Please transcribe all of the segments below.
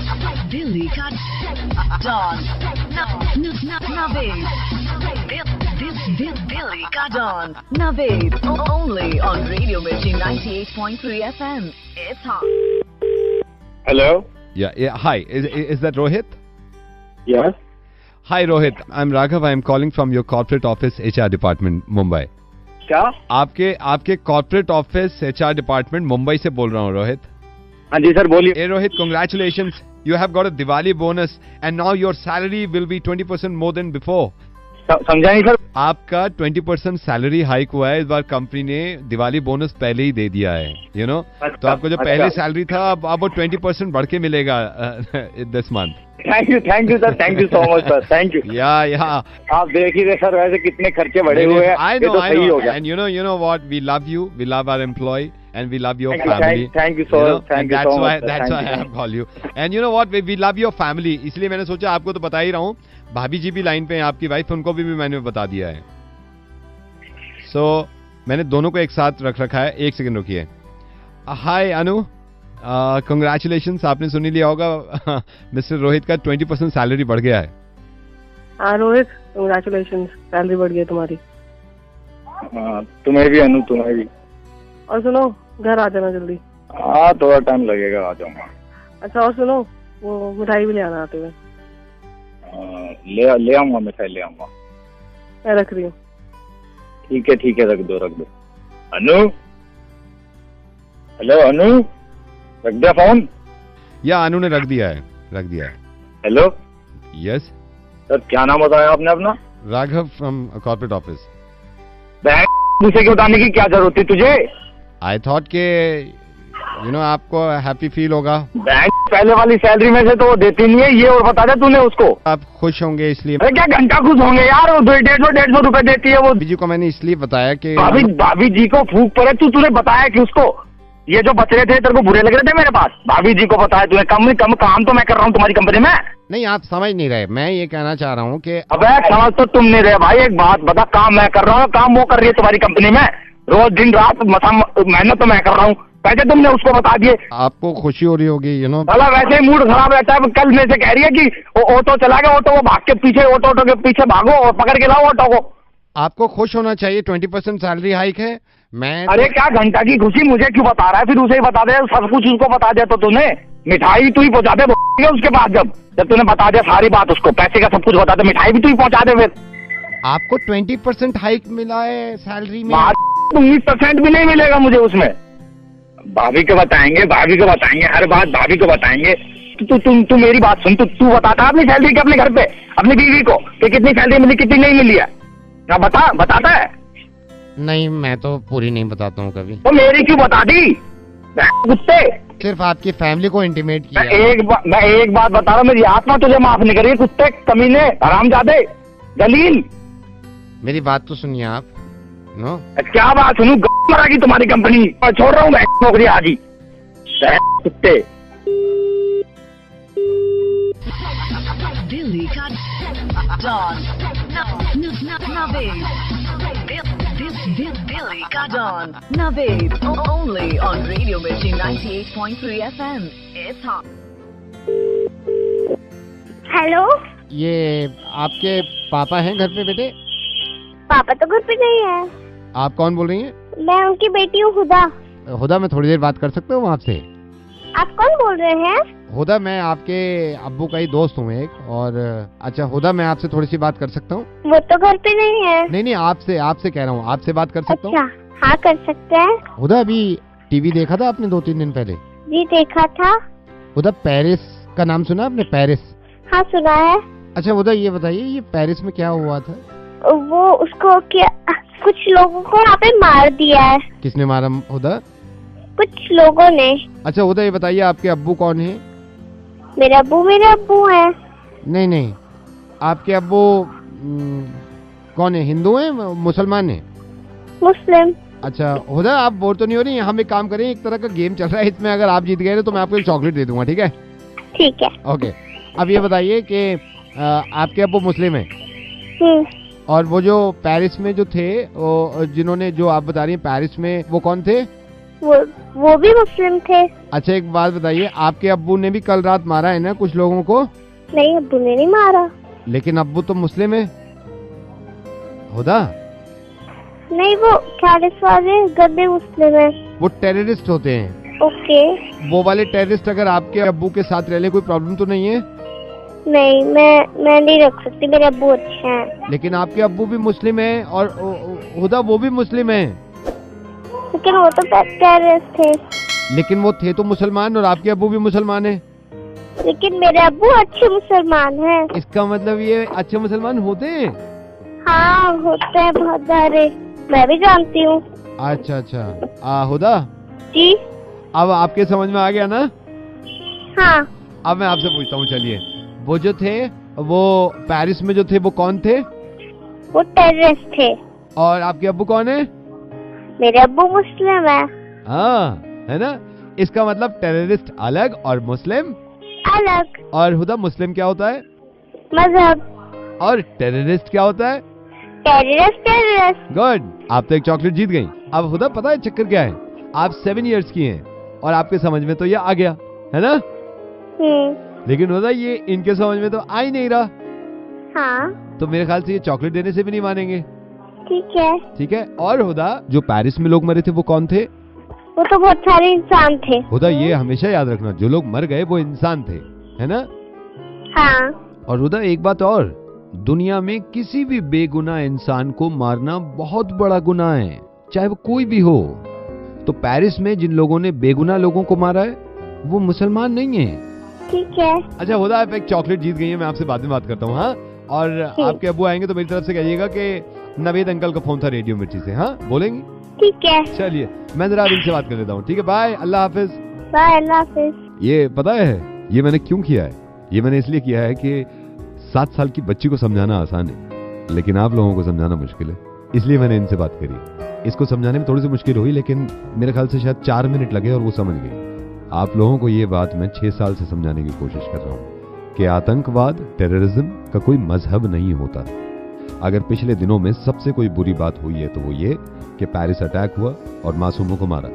दिल्ली का डॉन नवेद दिल्ली का don Naved only on radio Mirchi 98.3 FM. It's hot. Hello. Yeah. Hi. Is that Rohit? Yes. Hi Rohit. I'm Raghav. I'm calling from your corporate office HR department, Mumbai. क्या? आपके corporate office HR department Mumbai से बोल रहा हूँ रोहित. हाँ जी sir बोलिए. Hey Rohit, congratulations. You have got a Diwali bonus and now your salary will be 20% more than before. समझा नहीं सर. आपका 20% सैलरी हाइक हुआ है. इस बार कंपनी ने दिवाली बोनस पहले ही दे दिया है. You know? तो आपको जो पहले सैलरी था अब वो 20% बढ़ के मिलेगा this month. Thank you sir. Thank you so much sir. Thank you. या आप देखिए सर वैसे कितने खर्चे बढ़े हुए हैं. I know. And you know what? We love you. We love our employee. And we love your family. Thank you so much. That's why I have called you. And you know what? We love your family. इसलिए मैंने सोचा आपको तो बता ही रहा हूँ. भाभी जी भी लाइन पे हैं, आपकी वाइफ, उनको भी मैंने बता दिया है. So मैंने दोनों को एक साथ रख रखा है. एक सेकंड रुकिए. हाय अनु, कंग्रेचुलेशंस. आपने सुन लिया होगा मिस्टर रोहित का 20% सैलरी बढ़ गया है. हाँ रोहित, कंग्रेचुलेशंस, सैलरी बढ़ गई तुम्हारी. तुम्हें भी अनु, तुम्हें भी. और सुनो, घर आ जाना जल्दी. हाँ थोड़ा टाइम लगेगा, आ जाऊंगा. अच्छा और सुनो, वो मिठाई भी ले आना आते हुए. ले आऊंगा, मिठाई ले आऊंगा. मैं रख रही हूँ. ठीक है रख दो. अनु, हेलो अनु, रख दिया फोन. या अनु ने रख दिया है. हेलो. यस सर, क्या नाम बताया आपने अपना? Raghav from corporate office. दूसरे के बताने की क्या जरूरत थी तुझे? आई थॉट के आपको हैप्पी फील होगा. बैंक पहले वाली सैलरी में से तो वो देती नहीं है, ये और बता दे तूने उसको. आप खुश होंगे इसलिए. अरे क्या घंटा खुश होंगे यार, वो 150 रुपए देती है वो. भाभी जी को मैंने इसलिए बताया कि भाभी जी को फूक पड़े. तूने बताया कि उसको ये जो बच रहे थे तेरे को बुरे लग रहे थे मेरे पास. भाभी जी को बताया तूने. कम काम तो मैं कर रहा हूँ तुम्हारी कंपनी में. नहीं, आप समझ नहीं रहे. मैं ये कहना चाह रहा हूँ कि अबे समझ तो तुम नहीं रहे भाई. एक बात बता, काम मैं कर रहा हूँ, काम वो कर रही है तुम्हारी कंपनी में. रोज दिन रात मेहनत तो मैं कर रहा हूँ. पैसे तुमने उसको बता दिए. आपको खुशी हो रही होगी भला वैसे ही मूड खराब रहता है. कल में से कह रही है कि ऑटो चला गया, ऑटो को भाग के पीछे, ऑटो के पीछे भागो और पकड़ के लाओ ऑटो को. आपको खुश होना चाहिए. 20% सैलरी हाइक है. अरे क्या घंटा की खुशी मुझे क्यों बता रहा है? फिर उसे ही बता दे. सब कुछ उसको बता दिया तो तूने. मिठाई तू ही पहुंचा दे उसके बाद. जब तूने बता दिया सारी बात उसको, पैसे का सब कुछ बता दे, मिठाई भी तू ही पहुंचा दे. फिर आपको 20% हाइक मिला है सैलरी में. 19% भी नहीं मिलेगा मुझे उसमें. भाभी को बताएंगे, हर बात भाभी को बताएंगे. तू मेरी बात सुन. तू बताता अपनी सैलरी के अपने घर पे अपनी बीवी को कि कितनी सैलरी मिली, कितनी नहीं मिली है. ना बताता है? नहीं, मैं तो पूरी नहीं बताता हूँ कभी. तो मेरी क्यों बता दी कुत्ते? सिर्फ आपकी फैमिली को इंटीमेट किया. मैं एक बात बता रहा हूँ, मेरी आत्मा तुझे माफ नहीं करी. कुत्ते, कमीने, हरामजादे, दलील. मेरी बात तो सुनिए आप. नो क्या बात सुनूं? मरागी तुम्हारी कंपनी. छोड़ रहा हूँ मैं नौकरी आज ही. कुत्ते. दिल्ली का डॉन दिल्ली का don Naved only on radio Mirchi 98.3 FM. It's hot. Hello. ये आपके पापा हैं घर पे बेटे? पापा तो घर पे नहीं है. आप कौन बोल रही हैं? मैं उनकी बेटी हूँ हुदा. हुदा, मैं थोड़ी देर बात कर सकता हूँ आपसे? आप कौन बोल रहे हैं? हुदा, मैं आपके अब्बू का ही दोस्त हूँ एक. और अच्छा हुदा, मैं आपसे थोड़ी सी बात कर सकता हूँ? वो तो घर पे नहीं है. नहीं, आपसे कह रहा हूँ. आपसे बात कर सकता हूँ? अच्छा, हाँ कर सकते हैं. हुदा, अभी टीवी देखा था आपने 2-3 दिन पहले? जी देखा था. हुदा, पेरिस का नाम सुना आपने? पेरिस? हाँ सुना है. अच्छा हुदा, ये बताइए, ये पेरिस में क्या हुआ था? वो उसको क्या, कुछ लोगों को वहाँ पे मार दिया है. किसने मारा हुदा? कुछ लोगों ने. अच्छा हुदा, ये बताइए आपके अब्बू कौन है? मेरे अब्बू है. नहीं, आपके अब्बू कौन है? हिंदू है, मुसलमान है? मुस्लिम. अच्छा हुदा, आप बोर तो नहीं हो रही? हम एक काम करें, एक तरह का गेम चल रहा है, इसमें अगर आप जीत गए तो मैं आपको एक चॉकलेट दे दूंगा. ठीक है? ठीक है. ओके. अब ये बताइए कि आपके अब्बू मुस्लिम है और वो जो पेरिस में जो थे, वो जिन्होंने, जो आप बता रही हैं पेरिस में, वो कौन थे? वो भी मुस्लिम थे. अच्छा एक बात बताइए, आपके अब्बू ने भी कल रात मारा है ना कुछ लोगों को? नहीं, अब्बू ने नहीं मारा। लेकिन अब्बू तो मुस्लिम है हुदा। नहीं, वो टेररिस्ट वाले गंदे मुस्लिम है। वो टेररिस्ट होते हैं। ओके। वो वाले टेररिस्ट अगर आपके अब्बू के साथ रह ले कोई प्रॉब्लम तो नहीं है? नहीं, मैं नहीं रख सकती, मेरे अब्बू अच्छे हैं। लेकिन आपके अब्बू भी मुस्लिम है और हुदा वो भी मुस्लिम है। लेकिन वो तो टेररिस्ट थे। लेकिन वो थे तो मुसलमान और आपके अब्बू भी मुसलमान है। लेकिन मेरे अब्बू अच्छे मुसलमान हैं। इसका मतलब ये अच्छे मुसलमान होते हैं? हाँ, होते हैं बहुत सारे, मैं भी जानती हूँ। अच्छा अच्छा। हुदा जी। अब आपके समझ में आ गया ना? हाँ। अब मैं आपसे पूछता हूँ, चलिए वो जो थे वो पेरिस में जो थे वो कौन थे? वो टेररिस्ट थे। और आपके अब्बू कौन है? मेरे अब्बू मुस्लिम है। हाँ, है ना? इसका मतलब टेररिस्ट अलग और मुस्लिम अलग। और हुदा मुस्लिम क्या होता है? मजहब। और टेररिस्ट क्या होता है? टेररिस्ट। गुड, आप तो एक चॉकलेट जीत गई। अब हुदा पता है चक्कर क्या है? आप 7 इयर्स की हैं और आपके समझ में तो ये आ गया है ना? लेकिन हुदा ये इनके समझ में तो आ ही नहीं रहा। हाँ। तो मेरे ख्याल से ये चॉकलेट देने से भी नहीं मानेंगे। ठीक है। ठीक है। और हुदा जो पेरिस में लोग मरे थे वो कौन थे? वो तो बहुत सारे इंसान थे। हुदा ये हमेशा याद रखना, जो लोग मर गए वो इंसान थे, है ना? हाँ। और हुदा एक बात और, दुनिया में किसी भी बेगुनाह इंसान को मारना बहुत बड़ा गुनाह है, चाहे वो कोई भी हो। तो पेरिस में जिन लोगों ने बेगुनाह लोगों को मारा है वो मुसलमान नहीं है। ठीक है। अच्छा हुदा, आप एक चॉकलेट जीत गई है, मैं आपसे बाद में बात करता हूँ। हाँ, और आपके अब्बू आएंगे तो मेरी तरफ से कहिएगा कि नवेद अंकल का फोन था रेडियो मिर्ची से। हाँ, बोलेंगे? ठीक है। चलिए मैं जरा इनसे बात कर लेता हूँ। ठीक है, बाय, अल्लाह हाफिज। बाय, अल्लाह हाफिज। ये पता है ये मैंने क्यों किया है? ये मैंने इसलिए किया है कि 7 साल की बच्ची को समझाना आसान है, लेकिन आप लोगों को समझाना मुश्किल है, इसलिए मैंने इनसे बात करी। इसको समझाने में थोड़ी सी मुश्किल हुई, लेकिन मेरे ख्याल से शायद 4 मिनट लगे और वो समझ गई। आप लोगों को ये बात मैं 6 साल से समझाने की कोशिश कर रहा हूँ कि आतंकवाद, टेररिज्म का कोई मजहब नहीं होता। अगर पिछले दिनों में सबसे कोई बुरी बात हुई है तो वो ये कि पेरिस अटैक हुआ और मासूमों को मारा।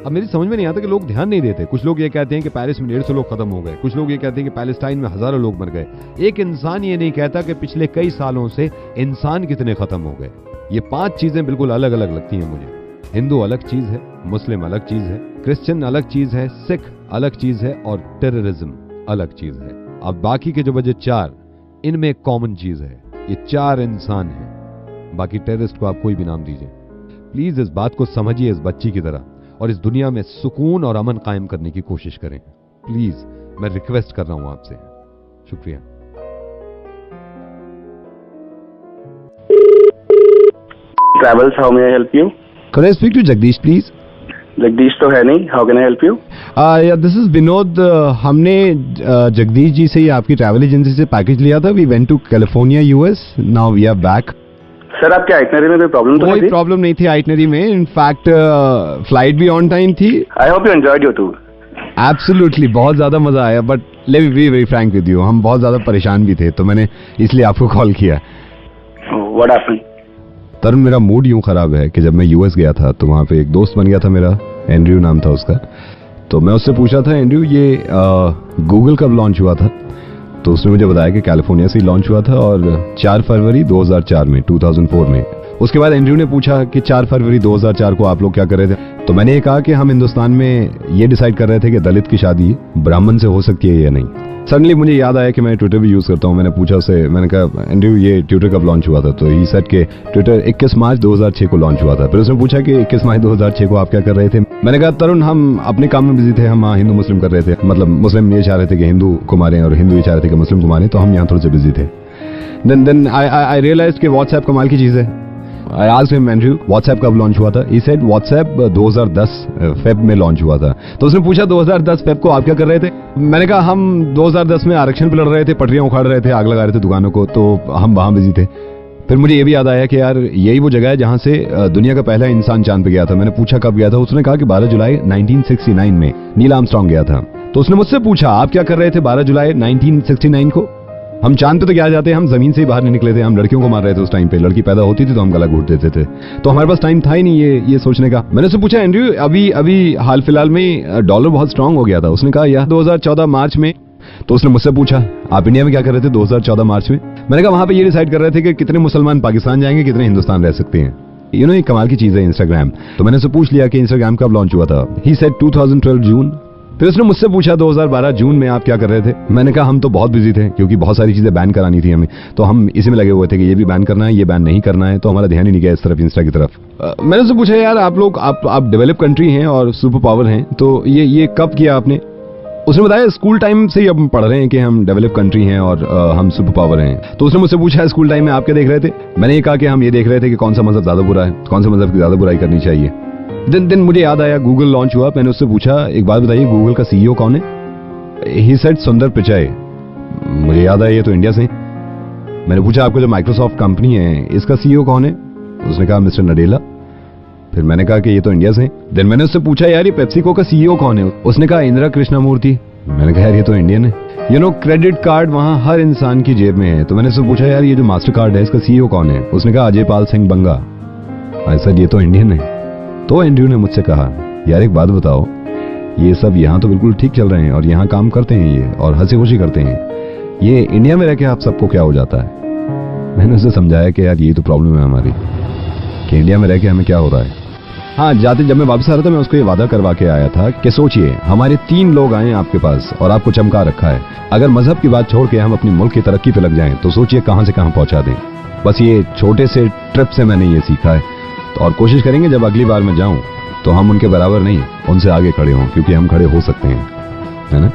अब मेरी समझ में नहीं आता कि लोग ध्यान नहीं देते। कुछ लोग ये कहते हैं कि पेरिस में 150 लोग खत्म हो गए, कुछ लोग ये कहते हैं कि पैलेस्टाइन में हजारों लोग मर गए। एक इंसान ये नहीं कहता कि पिछले कई सालों से इंसान कितने खत्म हो गए। ये 5 चीजें बिल्कुल अलग अलग लगती हैं मुझे। हिंदू अलग चीज है, मुस्लिम अलग चीज है, क्रिश्चियन अलग चीज है, सिख अलग चीज है और टेररिज्म अलग चीज है। अब बाकी के जो बचे 4, इनमें एक कॉमन चीज है, ये 4 इंसान हैं। बाकी टेररिस्ट को आप कोई भी नाम दीजिए। प्लीज इस बात को समझिए इस बच्ची की तरह और इस दुनिया में सुकून और अमन कायम करने की कोशिश करें। प्लीज, मैं रिक्वेस्ट कर रहा हूं आपसे। शुक्रिया। Travels, how may I help you? Could I speak to Jagdish, please? Jagdish तो है नहीं, how can I help you? This is Vinod. हमने जगदीश जी से ही आपकी ट्रैवल एजेंसी से पैकेज लिया था। We went to California, US. Now we are back. Sir, आपके आइटनरी में कोई प्रॉब्लम तो नहीं कोई थी? प्रॉब्लम नहीं थी आइटनरी में। इनफैक्ट फ्लाइट भी ऑन टाइम थी। I hope you enjoyed your tour. Absolutely, बहुत ज्यादा मजा आया। But let me be very Frank with you, हम बहुत ज्यादा परेशान भी थे, तो मैंने इसलिए आपको कॉल किया। What happened? तरुण, मेरा मूड यूं खराब है कि जब मैं यूएस गया था तो वहां पे एक दोस्त बन गया था मेरा, एंड्रयू नाम था उसका। तो मैं उससे पूछा था, एंड्रयू ये गूगल कब लॉन्च हुआ था? तो उसने मुझे बताया कि कैलिफोर्निया से ही लॉन्च हुआ था और 4 फरवरी 2004 में, 2004 में। उसके बाद एंड्रयू ने पूछा कि 4 फरवरी 2004 को आप लोग क्या कर रहे थे? तो मैंने ये कहा कि हम हिंदुस्तान में ये डिसाइड कर रहे थे कि दलित की शादी ब्राह्मण से हो सकती है या नहीं। सडनली मुझे याद आया कि मैं ट्विटर भी यूज करता हूँ। मैंने पूछा उससे, मैंने कहा एंड्रयू ये ट्विटर कब लॉन्च हुआ था? तो ही सेड कि ट्विटर 21 मार्च 2006 को लॉन्च हुआ था। फिर उसने पूछा कि 21 मार्च 2006 को आप क्या कर रहे थे? मैंने कहा तरुण, हम अपने काम में बिजी थे, हम हिंदू मुस्लिम कर रहे थे। मतलब मुस्लिम ये चाह रहे थे कि हिंदू को मारें और हिंदू ये चाह रहे थे कि मुस्लिम को मारें, तो हम यहाँ थोड़े से बिजी थे। देन आई रियलाइज कि व्हाट्सएप कमाल की चीज है। I asked him, Andrew, WhatsApp कब लॉन्च हुआ था? He said WhatsApp 2010 फेब में लॉन्च हुआ था। तो उसने पूछा 2010 फेब को आप क्या कर रहे थे? मैंने कहा हम 2010 में आरक्षण पे लड़ रहे थे, पटरियां उखाड़ रहे थे, आग लगा रहे थे दुकानों को, तो हम वहां बिजी थे। फिर मुझे ये भी याद आया कि यार यही वो जगह है जहां से दुनिया का पहला इंसान चांद पे गया था। मैंने पूछा कब गया था? उसने कहा कि 12 जुलाई 1969 में नील आर्मस्ट्रांग गया था। तो उसने मुझसे पूछा आप क्या कर रहे थे 12 जुलाई 1969 को? हम चांद पे तो क्या जाते, हम जमीन से ही बाहर नहीं निकले थे, हम लड़कियों को मार रहे थे उस टाइम पे। लड़की पैदा होती थी तो हम गला घोट देते थे, तो हमारे पास टाइम था ही नहीं ये सोचने का। मैंने उससे पूछा, एंड्रयू अभी हाल फिलहाल में डॉलर बहुत स्ट्रांग हो गया था। उसने कहा यार 2014 मार्च में। तो उसने मुझसे पूछा आप इंडिया में क्या कर रहे थे 2014 मार्च में? मैंने कहा वहां पे ये डिसाइड कर रहे थे कि कितने मुसलमान पाकिस्तान जाएंगे, कितने हिंदुस्तान रह सकते हैं। एक कमाल की चीज है इंस्टाग्राम। तो मैंने उससे पूछ लिया कि इंस्टाग्राम कब लॉन्च हुआ था। ही सेड 2012 जून। फिर उसने मुझसे पूछा 2012 जून में आप क्या कर रहे थे? मैंने कहा हम तो बहुत बिजी थे, क्योंकि बहुत सारी चीजें बैन करानी थी हमें, तो हम इसी में लगे हुए थे कि ये भी बैन करना है, ये बैन नहीं करना है, तो हमारा ध्यान ही नहीं गया इस तरफ, इंस्टा की तरफ। मैंने उससे पूछा यार आप लोग आप डेवलप कंट्री हैं और सुपर पावर हैं, तो ये कब किया आपने? उसने बताया स्कूल टाइम से ही अब पढ़ रहे हैं कि हम डेवलप कंट्री हैं और हम सुपर पावर हैं। तो उसने मुझसे पूछा स्कूल टाइम में आप क्या देख रहे थे? मैंने ये कहा कि हम ये देख रहे थे कि कौन सा मजहब ज्यादा बुरा है, कौन सा मजहब की ज्यादा बुराई करनी चाहिए। दिन मुझे याद आया गूगल लॉन्च हुआ। मैंने उससे पूछा एक बात बताइए गूगल का सीईओ कौन है? ही सेड सुंदर पिचाई। मुझे याद आया ये तो इंडिया से। मैंने पूछा आपको जो माइक्रोसॉफ्ट कंपनी है इसका सीईओ कौन है? उसने कहा मिस्टर नडेला। फिर मैंने कहा कि ये तो इंडिया से। देन मैंने उससे पूछा यार ये पेप्सिको का सीईओ कौन है? उसने कहा इंदिरा कृष्णमूर्ति। मैंने कहा यार ये तो इंडियन है। क्रेडिट कार्ड वहां हर इंसान की जेब में है। तो मैंने उससे पूछा यार ये जो मास्टर कार्ड है इसका सीईओ कौन है? उसने कहा अजय पाल सिंह बंगा। ऐसा ये तो इंडियन है। तो एंड्रयू ने मुझसे कहा यार एक बात बताओ, ये सब यहाँ तो बिल्कुल ठीक चल रहे हैं और यहाँ काम करते हैं ये और हंसी खुशी करते हैं, ये इंडिया में रह के आप सबको क्या हो जाता है? मैंने उसे समझाया कि यार ये तो प्रॉब्लम है हमारी कि इंडिया में रह के हमें क्या हो रहा है। हाँ, जाते जब मैं वापस आ रहा था मैं उसको ये वादा करवा के आया था कि सोचिए हमारे 3 लोग आए आपके पास और आपको चमका रखा है, अगर मजहब की बात छोड़ के हम अपनी मुल्क की तरक्की पे लग जाएं तो सोचिए कहां से कहां पहुंचा दें। बस ये छोटे से ट्रिप से मैंने ये सीखा है, और कोशिश करेंगे जब अगली बार मैं जाऊं तो हम उनके बराबर नहीं उनसे आगे खड़े हों, क्योंकि हम खड़े हो सकते हैं, है ना।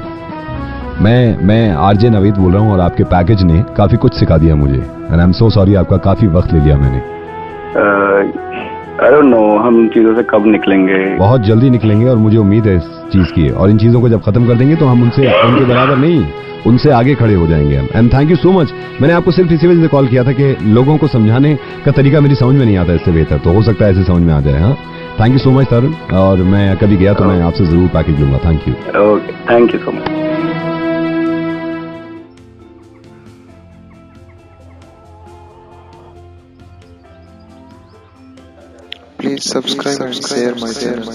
मैं आरजे नवीद बोल रहा हूं और आपके पैकेज ने काफी कुछ सिखा दिया मुझे, and I am so sorry, आपका काफी वक्त ले लिया मैंने। आई डोंट नो हम इन चीजों से कब निकलेंगे। बहुत जल्दी निकलेंगे और मुझे उम्मीद है इस चीज की, और इन चीजों को जब खत्म कर देंगे तो हम उनके बराबर नहीं उनसे आगे खड़े हो जाएंगे हम। And thank you so much. मैंने आपको सिर्फ इसी वजह से कॉल किया था कि लोगों को समझाने का तरीका मेरी समझ में नहीं आता, इससे बेहतर तो हो सकता है ऐसे समझ में आ जाए। हाँ, थैंक यू सो मच तरुण, और मैं कभी गया तो मैं आपसे जरूर पैकेज लूंगा। Thank you. Okay, thank you so much. Please subscribe and share my channel.